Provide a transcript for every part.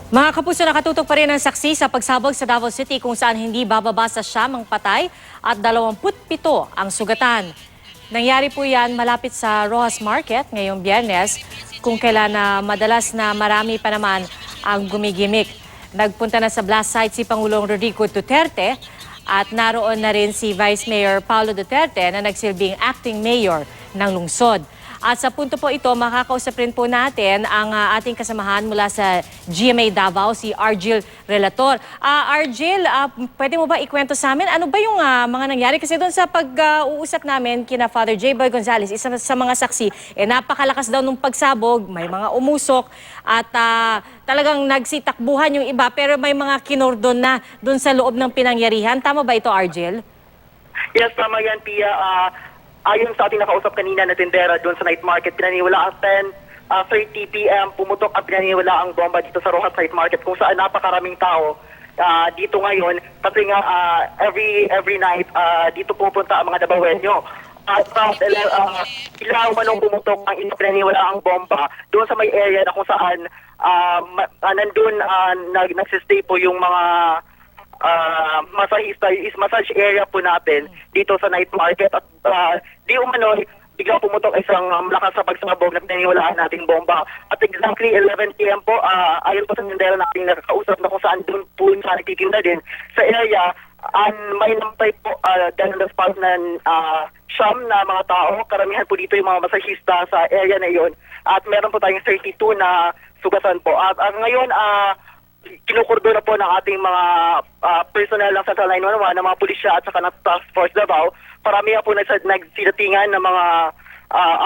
Mga kapuso, nakatutok pa rin ang saksi sa pagsabog sa Davao City kung saan hindi bababa sa 9 ang patay at 27 ang sugatan. Nangyari po yan malapit sa Rojas Market ngayong Biyernes kung kailan na madalas na marami pa naman ang gumigimik. Nagpunta na sa blast site si Pangulong Rodrigo Duterte at naroon na rin si Vice Mayor Paulo Duterte na nagsilbing acting mayor ng lungsod. At sa punto po ito, makakausap rin po natin ang ating kasamahan mula sa GMA Davao, si Argel Relator. Argel, pwede mo ba ikwento sa amin? Ano ba yung mga nangyari? Kasi doon sa pag-uusap namin kina Father J. Boy Gonzales, isa sa mga saksi, napakalakas daw nung pagsabog, may mga umusok at talagang nagsitakbuhan yung iba pero may mga kinordon na doon sa loob ng pinangyarihan. Tama ba ito, Argel? Yes, tama yan, Pia. Ayon sa ating nakausap kanina na tindera doon sa night market, pinaniwala ang 10:30 p.m. pumutok at pinaniwala ang bomba dito sa Rojas Night Market kung saan napakaraming tao dito ngayon. Kasi nga every night dito pupunta ang mga Davaoenyo. At ilaw manong pumutok ang pinaniwala ang bomba doon sa may area na kung saan nandun nagsistay po yung mga masahista, is massage area po natin dito sa night market at di umano biglang pumutok isang malakas sa pagsabog na pinaniwalaan nating bomba at exactly 11 p.m. po ayon po sa tindera nating nakakausap na kung saan doon po sa nagtitinda din sa area may nampay po dahil na spot ng siyam na mga tao. Karamihan po dito yung mga masahista sa area na iyon at meron po tayong 32 na sugatan po at ngayon kinukurdon na po ng ating mga personnel ng Central 911 ng mga pulisya at saka ng Task Force Davao. Parami po nagsidatingan ng mga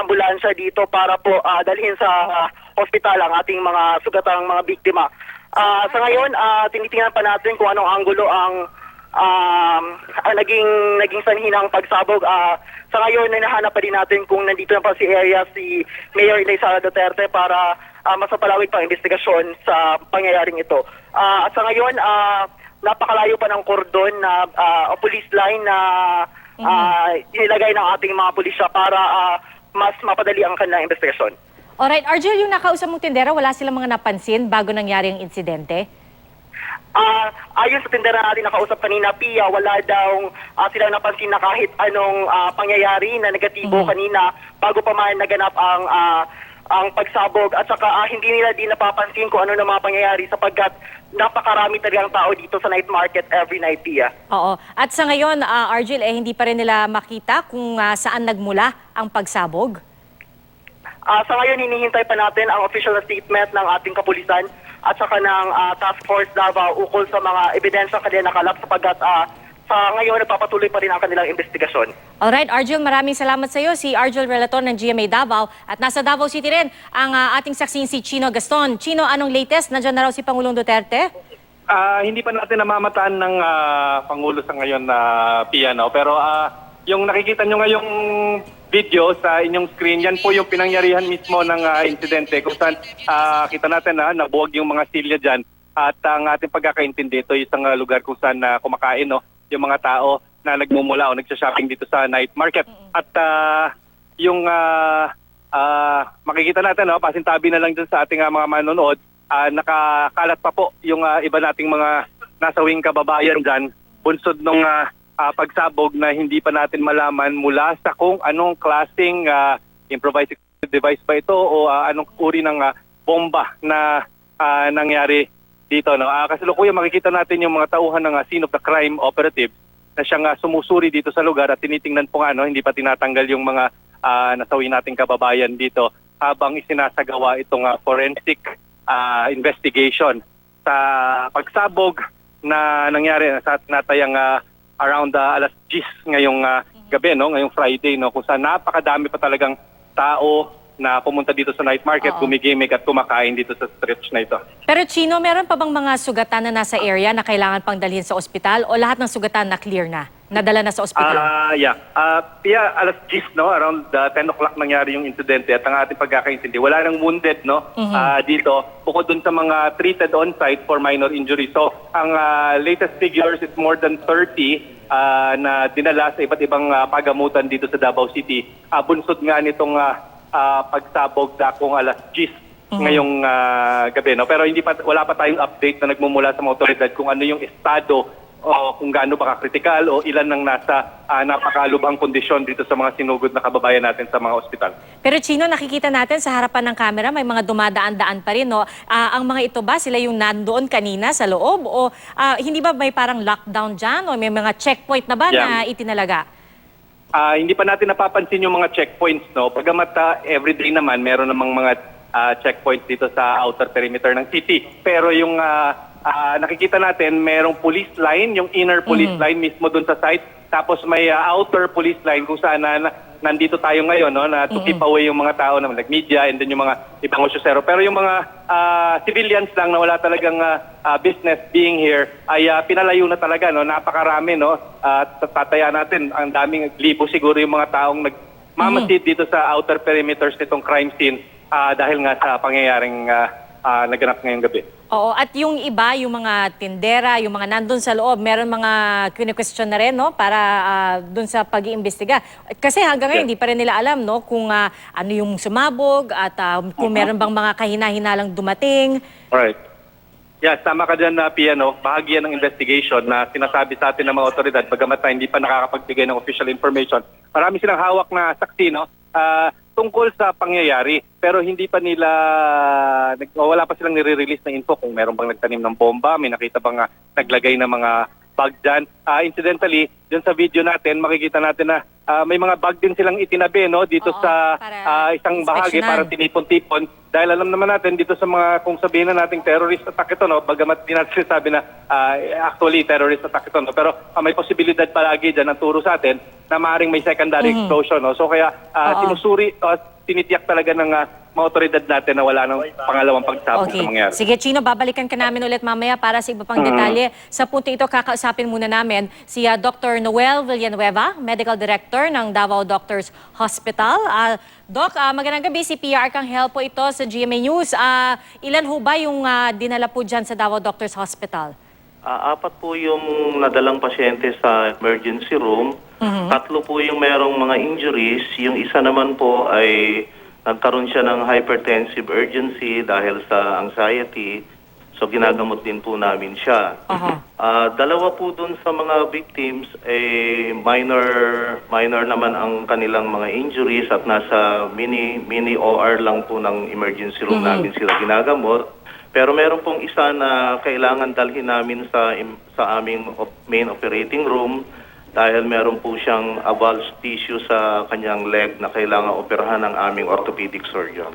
ambulansya dito para po dalhin sa hospital ang ating mga sugatang mga biktima. Sa ngayon, tinitingnan pa natin kung anong anggulo ang naging sanhi ng pagsabog. Sa ngayon, hinahanap pa din natin kung nandito na pa si Mayor Inday Sara Duterte para masapalawig pang investigasyon sa pangyayaring ito. At sa ngayon, napakalayo pa ng kordon na police line na inilagay ng ating mga pulisya para mas mapadali ang kanilang investigasyon. Alright, Argel, yung nakausap mong tindera, wala silang mga napansin bago nangyari ang insidente? Ayon sa tindera natin nakausap kanina, Pia, wala daw silang napansin na kahit anong pangyayari na negatibo kanina bago pa man naganap ang pagsabog at saka hindi nila din napapansin kung ano na mga pangyayari sapagkat napakarami talagang tao dito sa night market every night, Pia. Oo. At sa ngayon, Argel, hindi pa rin nila makita kung saan nagmula ang pagsabog? Sa ngayon, hinihintay pa natin ang official na statement ng ating kapulisan at saka ng Task Force Davao ukol sa mga ebidensya kanila nakalap sapagkat sa ngayon, nagpapatuloy pa rin ang kanilang investigasyon. Alright, Argel, maraming salamat sa iyo. Si Argel Relator ng GMA Davao. At nasa Davao City rin ang ating saksing si Chino Gaston. Chino, anong latest? Nandiyan na raw si Pangulong Duterte? Hindi pa natin namamataan ng Pangulo sa ngayon na Pia, no? Pero yung nakikita nyo ngayong video sa inyong screen, yan po yung pinangyarihan mismo ng insidente kung saan kita natin na nabuwag yung mga silya dyan. At ang ating pagkakaintindi, ito isang lugar kung saan kumakain, no? Yung mga tao na nagmumula o nagsha-shopping dito sa night market. At yung makikita natin, no, pasintabi na lang dun sa ating mga manonood, nakakalat pa po yung iba nating mga nasawing kababayan dyan, bunsod ng pagsabog na hindi pa natin malaman mula sa kung anong klaseng improvised device ba ito o anong uri ng bomba na nangyari dito, no? Kasalukuyan makikita natin yung mga tauhan ng scene of the crime operative na siyang sumusuri dito sa lugar at tinitingnan po hindi pa tinatanggal yung mga nasawi nating kababayan dito habang isinasagawa itong forensic investigation sa pagsabog na nangyari sa tinatayang around alas 10 ngayong gabi, no? Ngayong Friday, no? Kung saan napakadami pa talagang tao na pumunta dito sa night market, gumigimik at kumakain dito sa stretch na ito. Pero Chino, meron pa bang mga sugatan na nasa area na kailangan pang dalhin sa ospital o lahat ng sugatan na clear na, nadala na sa ospital? Pia, alas 10, no? Around 10 o'clock nangyari yung insidente at ang ating pagkakaintindi, wala nang wounded, no? Dito, bukod dun sa mga treated on-site for minor injuries. So, ang latest figures is more than 30 na dinala sa iba't ibang pagamutan dito sa Davao City. Bunsod nga nitong pagsabog dakong alas 10 ngayong gabi. No? Pero wala pa tayong update na nagmumula sa mga otoridad kung ano yung estado o kung gaano ba kritikal o ilan nang nasa napakalubhang kondisyon dito sa mga sinugod na kababayan natin sa mga ospital. Pero Chino, nakikita natin sa harapan ng camera may mga dumadaan-daan pa rin, no? Ang mga ito ba, sila yung nandoon kanina sa loob? O hindi ba may parang lockdown dyan? O may mga checkpoint na ba na itinalaga? Hindi pa natin napapansin yung mga checkpoints. No? Pagamat everyday naman, meron namang mga checkpoints dito sa outer perimeter ng city. Pero yung nakikita natin, merong police line, yung inner police line mismo dun sa site. Tapos may outer police line kung saan nandito tayo ngayon, no, na to keep away yung mga tao na nag-media and then yung mga ibang osyosero. Pero yung mga civilians lang na wala talagang business being here ay pinalayo na talaga. No? Napakarami. No? Tataya natin, ang daming libo siguro yung mga taong nagmamasid dito sa outer perimeters nitong crime scene dahil nga sa pangyayaring naganap ngayong gabi. Oo, at yung iba, yung mga tindera, yung mga nandun sa loob, meron mga kine-question na rin, no, para dun sa pag-iimbestiga. Kasi hanggang ngayon, hindi pa rin nila alam, no, kung ano yung sumabog at kung meron bang mga kahina-hinalang dumating. Alright. Yes, tama ka dyan, Pia, no? Bahagi yan ng investigation na sinasabi sa atin ng mga otoridad, bagamat hindi pa nakakapagbigay ng official information. Marami silang hawak na saksi, no? Tungkol sa pangyayari, pero hindi pa nila, wala pa silang nire-release na info kung meron bang nagtanim ng bomba, may nakita bang naglagay ng mga bag dyan. Incidentally, dyan sa video natin, makikita natin na may mga bag din silang itinabi, no, dito sa isang bahagi para tinipon-tipon. Dahil alam naman natin dito sa mga, kung sabihin na nating terrorist attack ito, no, bagamat di natin sinasabi na actually terrorist attack ito, no, pero may posibilidad palagi dyan ang turo sa atin na maaaring may secondary explosion. No? So kaya sinusuri, tinitiyak talaga ng mga otoridad natin na wala ng pangalawang pagsabog na mangyari. Sige, Chino, babalikan ka namin ulit mamaya para sa iba pang detalye. Sa punto ito, kakausapin muna namin si Dr. Noel Villanueva, Medical Director ng Davao Doctors Hospital. Doc, magandang gabi. Si PR Arcangel po ito sa GMA News. Ilan ho ba yung dinala po dyan sa Davao Doctors Hospital? 4 po yung nadalang pasyente sa emergency room. 3 po yung merong mga injuries. Yung isa naman po ay nagkaroon siya ng hypertensive urgency dahil sa anxiety. So ginagamot din po namin siya. 2 po dun sa mga victims ay minor naman ang kanilang mga injuries at nasa mini OR lang po ng emergency room namin sila ginagamot. Pero meron pong isa na kailangan dalhin namin sa aming main operating room dahil meron po siyang avulsed tissue sa kanyang leg na kailangan operahan ng aming orthopedic surgeon.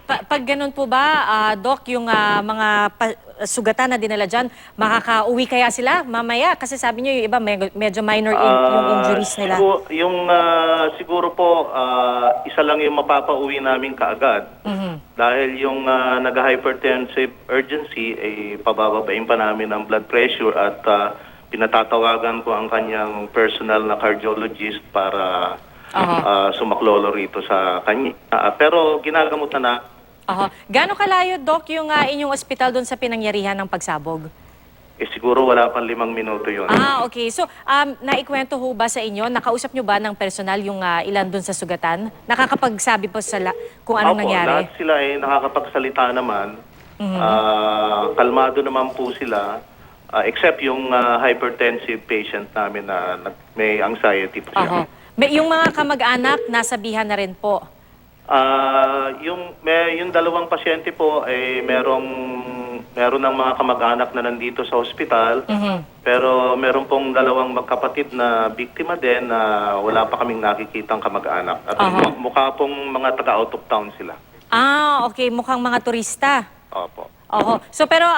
Pag ganun po ba, Doc, yung mga sugatan na dinala dyan, makaka-uwi kaya sila mamaya? Kasi sabi niyo yung iba medyo minor yung injuries nila. Siguro po, isa lang yung mapapauwi namin kaagad. Dahil yung nag-hypertensive urgency, pabababain pa namin ang blood pressure at pinatatawagan ko ang kanyang personal na cardiologist para sumaklolo rito sa kanya. Pero ginagamot na. Gaano kalayo, Doc, yung inyong ospital doon sa pinangyarihan ng pagsabog? Siguro wala pang 5 minuto yun. Okay. So, naikwento ho ba sa inyo, nakausap nyo ba ng personal yung ilan doon sa sugatan? Nakakapagsabi po kung anong nangyari? Lahat sila nakakapagsalita naman. Kalmado naman po sila. Except yung hypertensive patient namin na may anxiety po siya. Yung mga kamag-anak, nasabihan na rin po? Yung 2 pasyente po ay meron ng mga kamag-anak na nandito sa ospital. Pero meron pong 2 magkapatid na biktima din na wala pa kaming nakikitang kamag-anak. At mukha pong mga taga-out of town sila. Okay. Mukhang mga turista. Opo. So pero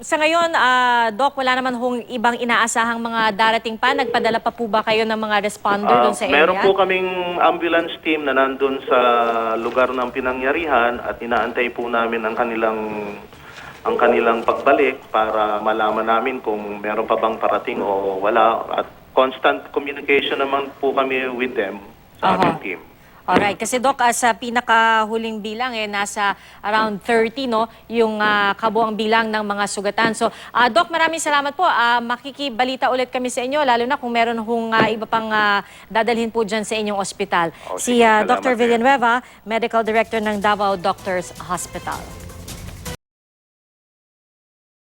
sa ngayon, Doc, wala naman hong ibang inaasahang mga darating pa? Nagpadala pa po ba kayo ng mga responder doon sa area? Meron po kaming ambulance team na nandun sa lugar ng pinangyarihan at inaantay po namin ang kanilang pagbalik para malaman namin kung meron pa bang parating o wala. At constant communication naman po kami with them sa aming team. Alright, kasi Doc, sa pinakahuling bilang, nasa around 30, no, yung kabuang bilang ng mga sugatan. So, Doc, maraming salamat po. Makikibalita ulit kami sa inyo, lalo na kung meron iba pang dadalhin po dyan sa inyong ospital. Si Sige, salamat Dr. din. Villanueva, Medical Director ng Davao Doctors Hospital.